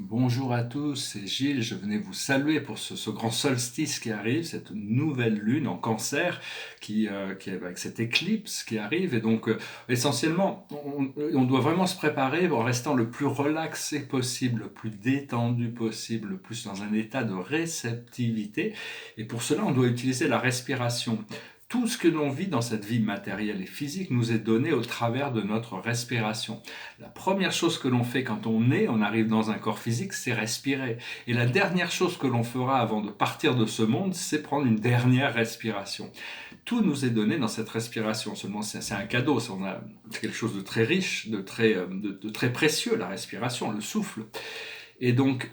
Bonjour à tous, c'est Gilles, je venais vous saluer pour ce grand solstice qui arrive, cette nouvelle lune en Cancer qui avec cette éclipse qui arrive. Et donc essentiellement, on doit vraiment se préparer en restant le plus relaxé possible, le plus détendu possible, le plus dans un état de réceptivité. Et pour cela, on doit utiliser la respiration. Tout ce que l'on vit dans cette vie matérielle et physique nous est donné au travers de notre respiration. La première chose que l'on fait quand on arrive dans un corps physique, c'est respirer. Et la dernière chose que l'on fera avant de partir de ce monde, c'est prendre une dernière respiration. Tout nous est donné dans cette respiration. Seulement, c'est un cadeau. C'est quelque chose de très riche, de très précieux, la respiration, le souffle. Et donc,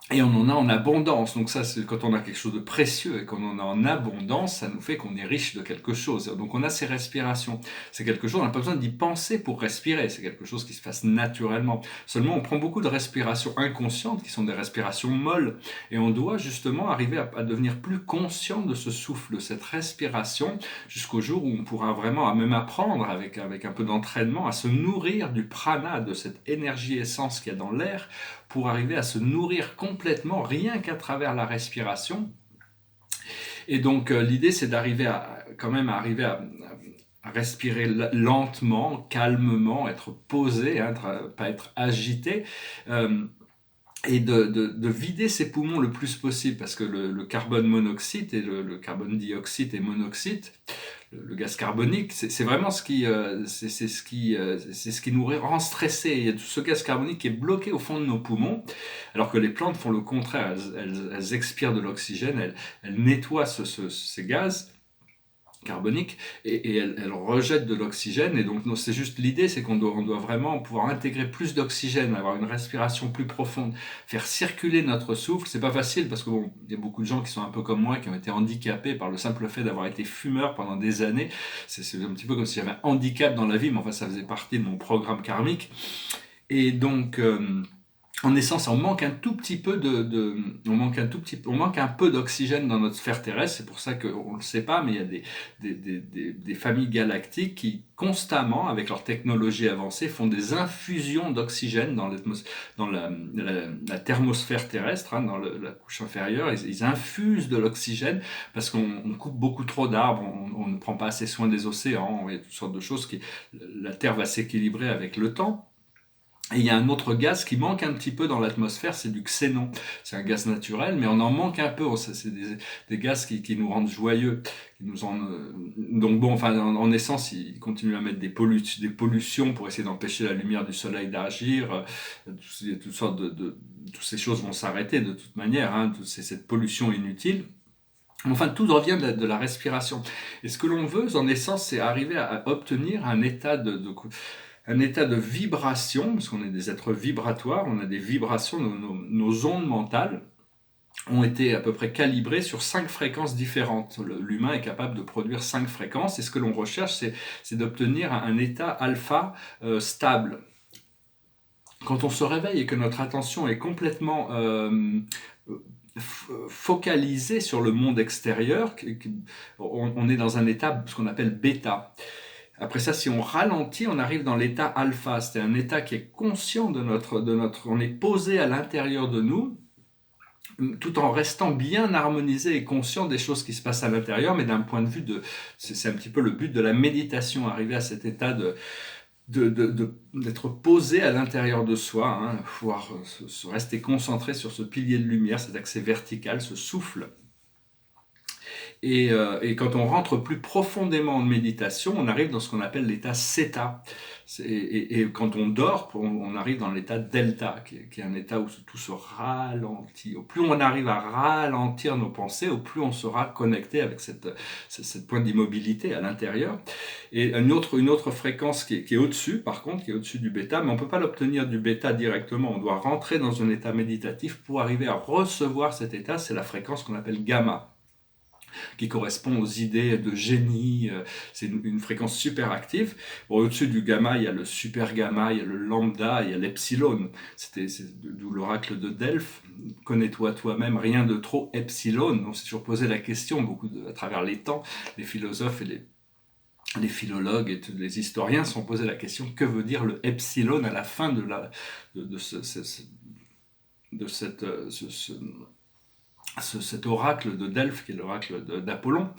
et on en a en abondance. Donc ça, c'est quand on a quelque chose de précieux et qu'on en a en abondance, ça nous fait qu'on est riche de quelque chose. Donc on a ces respirations. C'est quelque chose, on n'a pas besoin d'y penser pour respirer. C'est quelque chose qui se passe naturellement. Seulement, on prend beaucoup de respirations inconscientes, qui sont des respirations molles. Et on doit justement arriver à devenir plus conscient de ce souffle, de cette respiration, jusqu'au jour où on pourra vraiment même apprendre, avec un peu d'entraînement, à se nourrir du prana, de cette énergie essence qu'il y a dans l'air, pour arriver à se nourrir complètement rien qu'à travers la respiration. Et donc l'idée, c'est d'arriver à respirer lentement, calmement, être posé, hein, pas être agité. Et de vider ses poumons le plus possible, parce que le carbone monoxyde et le carbone dioxyde et monoxyde, le gaz carbonique, c'est vraiment c'est ce qui nous rend stressés. Il y a tout ce gaz carbonique qui est bloqué au fond de nos poumons, alors que les plantes font le contraire. Elles expirent de l'oxygène, elles nettoient ces gaz carbonique et elle rejette de l'oxygène. Et donc c'est juste l'idée, c'est on doit vraiment pouvoir intégrer plus d'oxygène, avoir une respiration plus profonde, faire circuler notre souffle. C'est pas facile parce que bon, il y a beaucoup de gens qui sont un peu comme moi, qui ont été handicapés par le simple fait d'avoir été fumeur pendant des années. C'est un petit peu comme si j'avais un handicap dans la vie, mais enfin ça faisait partie de mon programme karmique. Et donc en essence, on manque un tout petit peu on manque un peu d'oxygène dans notre sphère terrestre. C'est pour ça qu'on ne le sait pas, mais il y a des familles galactiques qui constamment, avec leur technologie avancée, font des infusions d'oxygène dans la thermosphère terrestre, hein, dans la couche inférieure. Ils infusent de l'oxygène parce qu'on coupe beaucoup trop d'arbres, on ne prend pas assez soin des océans, il y a toutes sortes de choses la Terre va s'équilibrer avec le temps. Et il y a un autre gaz qui manque un petit peu dans l'atmosphère, c'est du xénon. C'est un gaz naturel, mais on en manque un peu. C'est des gaz qui nous rendent joyeux. Donc bon, enfin, essence, ils continuent à mettre des pollutions pour essayer d'empêcher la lumière du soleil d'agir. Toutes sortes toutes ces choses vont s'arrêter de toute manière, hein, cette pollution inutile. Enfin, tout revient de la respiration. Et ce que l'on veut, en essence, c'est arriver à obtenir un état de vibration, parce qu'on est des êtres vibratoires, on a des vibrations, nos ondes mentales ont été à peu près calibrées sur 5 fréquences différentes. L'humain est capable de produire 5 fréquences, et ce que l'on recherche, c'est d'obtenir un état alpha stable. Quand on se réveille et que notre attention est complètement focalisée sur le monde extérieur, on est dans un état, ce qu'on appelle bêta. Après ça, si on ralentit, on arrive dans l'état alpha. C'est un état qui est conscient on est posé à l'intérieur de nous, tout en restant bien harmonisé et conscient des choses qui se passent à l'intérieur, mais d'un point de vue c'est un petit peu le but de la méditation, arriver à cet état d'être posé à l'intérieur de soi, hein, pouvoir rester concentré sur ce pilier de lumière, cet accès vertical, ce souffle. Et quand on rentre plus profondément en méditation, on arrive dans ce qu'on appelle l'état Theta. Et quand on dort, on arrive dans l'état Delta, qui est un état où tout se ralentit. Au plus on arrive à ralentir nos pensées, au plus on sera connecté avec cette point d'immobilité à l'intérieur. Et une autre fréquence qui est au-dessus, par contre, qui est au-dessus du bêta, mais on ne peut pas l'obtenir du bêta directement. On doit rentrer dans un état méditatif pour arriver à recevoir cet état. C'est la fréquence qu'on appelle gamma, qui correspond aux idées de génie. C'est une fréquence super active. Bon, au-dessus du gamma, il y a le super gamma, il y a le lambda, il y a l'epsilon. C'est d'où l'oracle de Delphes. Connais-toi toi-même, rien de trop epsilon. On s'est toujours posé la question, à travers les temps, les philosophes et les philologues et tous les historiens se sont posé la question, que veut dire le epsilon à la fin de cet oracle de Delphes, qui est l'oracle d'Apollon.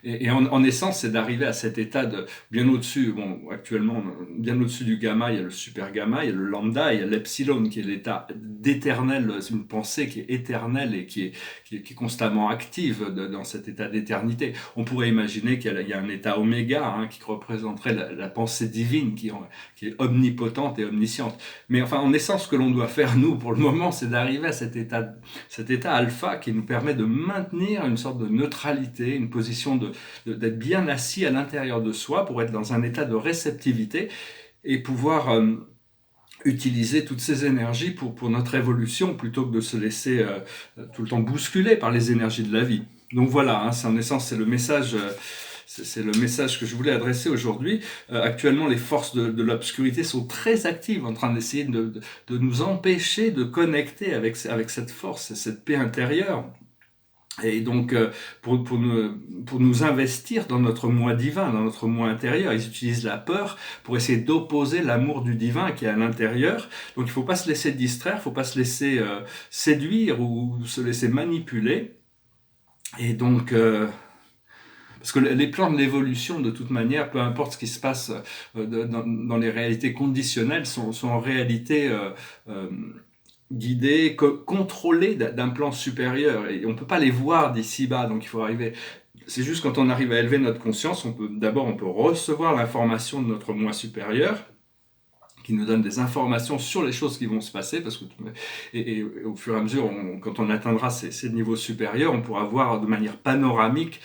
Et en essence, c'est d'arriver à cet état bien au-dessus, actuellement, bien au-dessus du gamma, il y a le super gamma, il y a le lambda, il y a l'epsilon, qui est l'état d'éternel, c'est une pensée qui est éternelle et qui est constamment active dans cet état d'éternité. On pourrait imaginer qu'il y a un état oméga, qui représenterait la pensée divine, qui est omnipotente et omnisciente. Mais enfin, en essence, ce que l'on doit faire, nous, pour le moment, c'est d'arriver à cet état alpha qui nous permet de maintenir une sorte de neutralité, une position d'être bien assis à l'intérieur de soi pour être dans un état de réceptivité et pouvoir utiliser toutes ces énergies pour notre évolution plutôt que de se laisser tout le temps bousculer par les énergies de la vie. Donc voilà, en essence, c'est le message... C'est le message que je voulais adresser aujourd'hui. Actuellement, les forces de l'obscurité sont très actives en train d'essayer de nous empêcher de connecter avec cette force et cette paix intérieure. Et donc, pour nous investir dans notre moi divin, dans notre moi intérieur, ils utilisent la peur pour essayer d'opposer l'amour du divin qui est à l'intérieur. Donc, il ne faut pas se laisser distraire, il ne faut pas se laisser séduire ou se laisser manipuler. Et donc... Parce que les plans de l'évolution, de toute manière, peu importe ce qui se passe dans les réalités conditionnelles, sont en réalité guidés, contrôlés d'un plan supérieur. Et on ne peut pas les voir d'ici bas, donc il faut arriver... C'est juste quand on arrive à élever notre conscience, on peut recevoir l'information de notre moi supérieur, qui nous donne des informations sur les choses qui vont se passer, parce que et au fur et à mesure, quand on atteindra ces niveaux supérieurs, on pourra voir de manière panoramique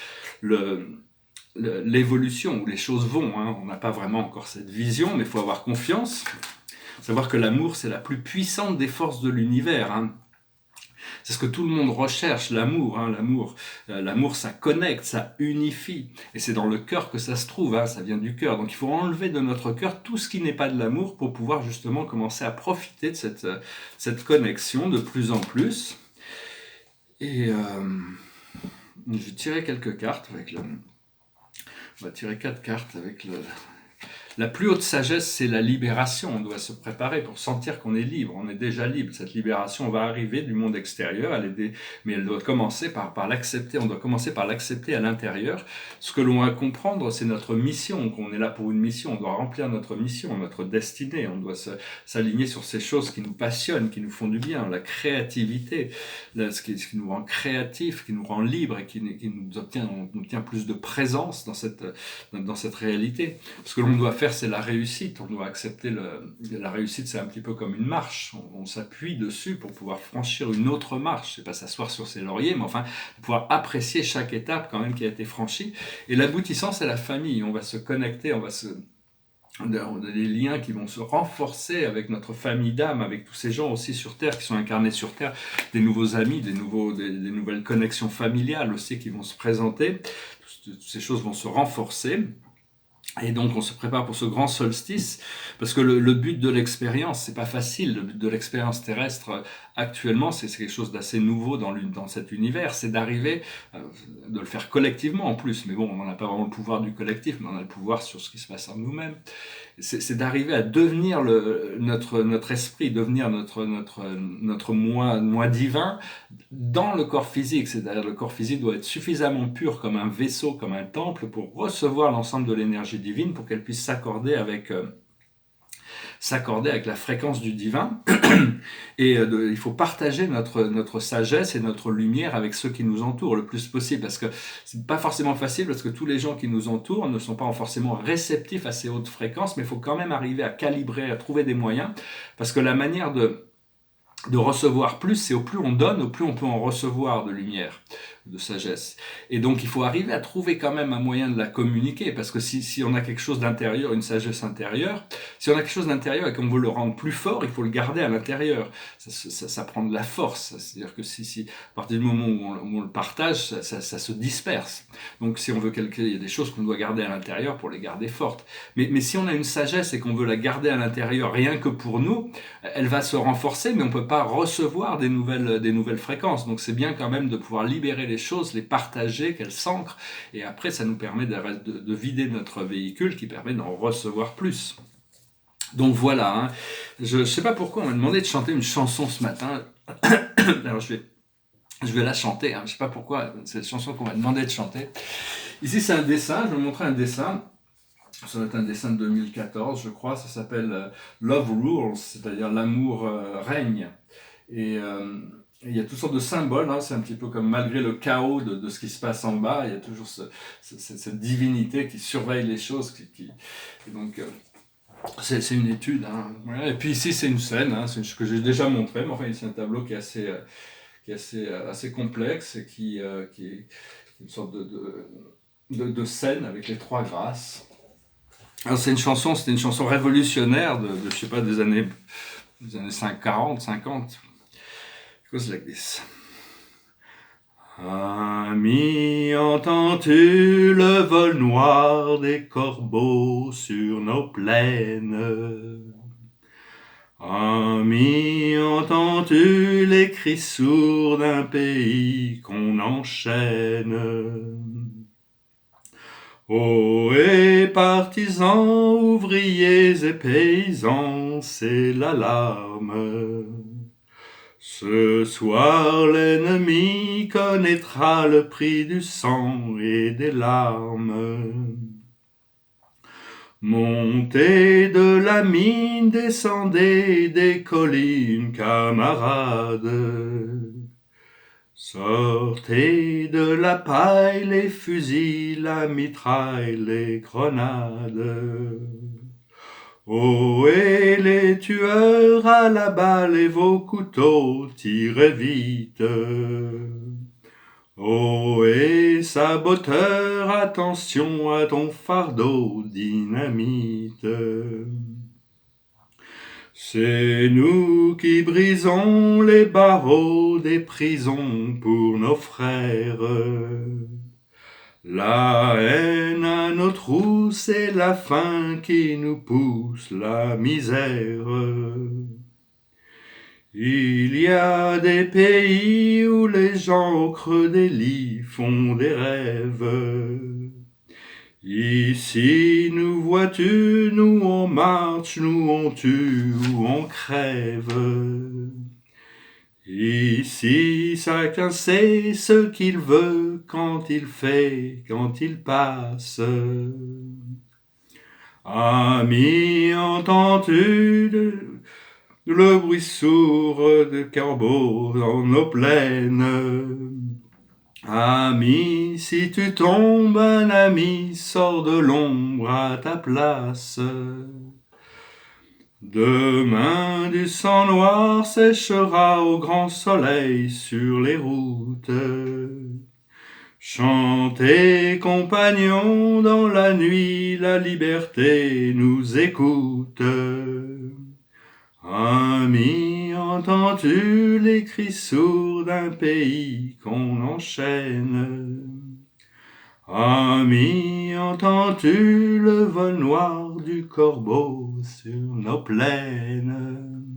l'évolution, où les choses vont. On n'a pas vraiment encore cette vision, mais il faut avoir confiance. Savoir que l'amour, c'est la plus puissante des forces de l'univers. C'est ce que tout le monde recherche, l'amour. L'amour, ça connecte, ça unifie. Et c'est dans le cœur que ça se trouve, ça vient du cœur. Donc il faut enlever de notre cœur tout ce qui n'est pas de l'amour pour pouvoir justement commencer à profiter de cette connexion de plus en plus. Et je vais tirer quelques cartes on va tirer 4 cartes avec La plus haute sagesse, c'est la libération. On doit se préparer pour sentir qu'on est libre. On est déjà libre. Cette libération va arriver du monde extérieur, mais elle doit commencer par l'accepter. On doit commencer par l'accepter à l'intérieur. Ce que l'on va comprendre, c'est notre mission. Qu'on est là pour une mission. On doit remplir notre mission, notre destinée. On doit s'aligner sur ces choses qui nous passionnent, qui nous font du bien. La créativité, ce qui nous rend créatifs, qui nous rend libres et qui nous obtient plus de présence dans cette réalité. Ce que l'on doit faire, c'est la réussite. On doit accepter la réussite, c'est un petit peu comme une marche. On s'appuie dessus pour pouvoir franchir une autre marche. C'est pas s'asseoir sur ses lauriers, mais enfin, pouvoir apprécier chaque étape quand même qui a été franchie. Et l'aboutissant, c'est la famille. On va se connecter, on a des liens qui vont se renforcer avec notre famille d'âme, avec tous ces gens aussi sur Terre, qui sont incarnés sur Terre, des nouveaux amis, des nouvelles connexions familiales aussi qui vont se présenter. Toutes ces choses vont se renforcer. Et donc on se prépare pour ce grand solstice, parce que le but de l'expérience, c'est pas facile. Le but de l'expérience terrestre actuellement, c'est quelque chose d'assez nouveau dans cet univers, c'est d'arriver, de le faire collectivement en plus, mais bon, on n'a pas vraiment le pouvoir du collectif, mais on a le pouvoir sur ce qui se passe en nous-mêmes. C'est d'arriver à devenir notre esprit, devenir notre moi divin dans le corps physique. C'est-à-dire le corps physique doit être suffisamment pur comme un vaisseau, comme un temple, pour recevoir l'ensemble de l'énergie divine, pour qu'elle puisse s'accorder avec la fréquence du divin. Et il faut partager notre sagesse et notre lumière avec ceux qui nous entourent le plus possible, parce que c'est pas forcément facile, parce que tous les gens qui nous entourent ne sont pas forcément réceptifs à ces hautes fréquences, mais il faut quand même arriver à calibrer, à trouver des moyens, parce que la manière de recevoir plus, c'est au plus on donne, au plus on peut en recevoir de lumière, de sagesse. Et donc il faut arriver à trouver quand même un moyen de la communiquer, parce que si on a quelque chose d'intérieur, une sagesse intérieure, si on a quelque chose d'intérieur et qu'on veut le rendre plus fort, il faut le garder à l'intérieur. Ça prend de la force. C'est-à-dire que si à partir du moment où on le partage, ça se disperse. Donc si on veut il y a des choses qu'on doit garder à l'intérieur pour les garder fortes. Mais si on a une sagesse et qu'on veut la garder à l'intérieur rien que pour nous, elle va se renforcer, mais on peut pas recevoir des nouvelles fréquences. Donc c'est bien quand même de pouvoir libérer les choses, les partager, qu'elles s'ancrent, et après ça nous permet de vider notre véhicule, qui permet d'en recevoir plus. Donc voilà, je ne sais pas pourquoi on m'a demandé de chanter une chanson ce matin. Alors je vais la chanter, hein. Je ne sais pas pourquoi, c'est la chanson qu'on m'a demandé de chanter. Ici c'est un dessin, je vais vous montrer un dessin. Ça doit être un dessin de 2014, je crois. Ça s'appelle Love Rules, c'est-à-dire l'amour règne. Et il y a toutes sortes de symboles, hein. C'est un petit peu comme malgré le chaos de ce qui se passe en bas, il y a toujours cette divinité qui surveille les choses. Et donc, c'est une étude, hein. Voilà. Et puis ici, c'est une scène, hein, c'est ce que j'ai déjà montré, mais enfin, c'est un tableau qui est assez complexe et qui est une sorte de scène avec les trois grâces. Alors, c'était une chanson révolutionnaire je sais pas, des années 40, 50. It goes like this. Ami, entends-tu le vol noir des corbeaux sur nos plaines? Ami, entends-tu les cris sourds d'un pays qu'on enchaîne? Oh, et partisans, ouvriers et paysans, c'est l'alarme. Ce soir, l'ennemi connaîtra le prix du sang et des larmes. Montez de la mine, descendez des collines, camarades. Sortez de la paille, les fusils, la mitraille, les grenades. Oh, et les tueurs à la balle et vos couteaux, tirez vite. Oh, et saboteur, attention à ton fardeau, dynamite. C'est nous qui brisons les barreaux des prisons pour nos frères. La haine à nos trous, c'est la faim qui nous pousse la misère. Il y a des pays où les gens au creux des lits font des rêves. Ici, nous vois-tu, nous on marche, nous on tue ou on crève. Ici, chacun sait ce qu'il veut, quand il fait, quand il passe. Ami, entends-tu le bruit sourd de corbeaux dans nos plaines? Ami, si tu tombes, un ami sort de l'ombre à ta place. Demain, du sang noir séchera au grand soleil sur les routes. Chantez, compagnons, dans la nuit, la liberté nous écoute. Ami, entends-tu les cris sourds d'un pays qu'on enchaîne? Ami, entends-tu le vol noir du corbeau sur nos plaines?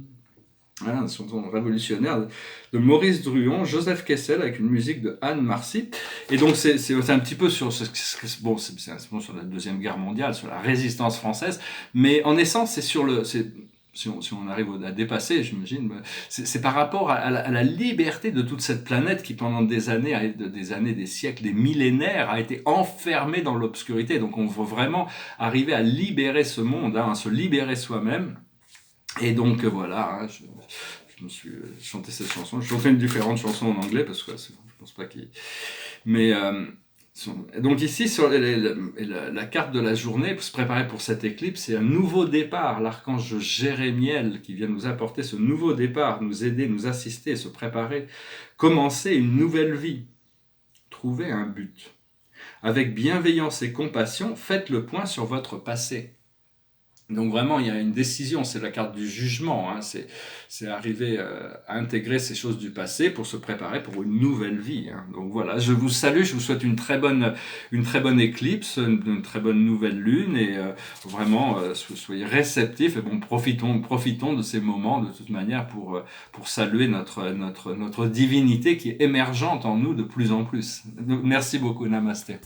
Voilà, une chanson révolutionnaire de Maurice Druon, Joseph Kessel avec une musique de Anne Marcy. Et donc c'est un petit peu sur c'est sur la Deuxième Guerre mondiale, sur la résistance française, mais en essence c'est sur si on arrive à dépasser, j'imagine, c'est par rapport à la liberté de toute cette planète qui, pendant des années, des siècles, des millénaires, a été enfermée dans l'obscurité. Donc on veut vraiment arriver à libérer ce monde, hein, à se libérer soi-même. Et donc voilà, hein, je me suis chanté cette chanson. Je chantais une différente chanson en anglais parce que je pense pas qu'il... Mais... donc ici, sur la carte de la journée, pour se préparer pour cette éclipse, c'est un nouveau départ. L'archange Jérémiel qui vient nous apporter ce nouveau départ, nous aider, nous assister, se préparer, commencer une nouvelle vie, trouver un but. Avec bienveillance et compassion, faites le point sur votre passé. Donc vraiment, il y a une décision, c'est la carte du jugement, hein, c'est arriver à intégrer ces choses du passé pour se préparer pour une nouvelle vie, hein. Donc voilà, je vous salue, je vous souhaite une très bonne éclipse, une très bonne nouvelle lune, et vraiment, soyez réceptifs, et bon, profitons de ces moments de toute manière pour saluer notre divinité qui est émergente en nous de plus en plus. Merci beaucoup, namasté.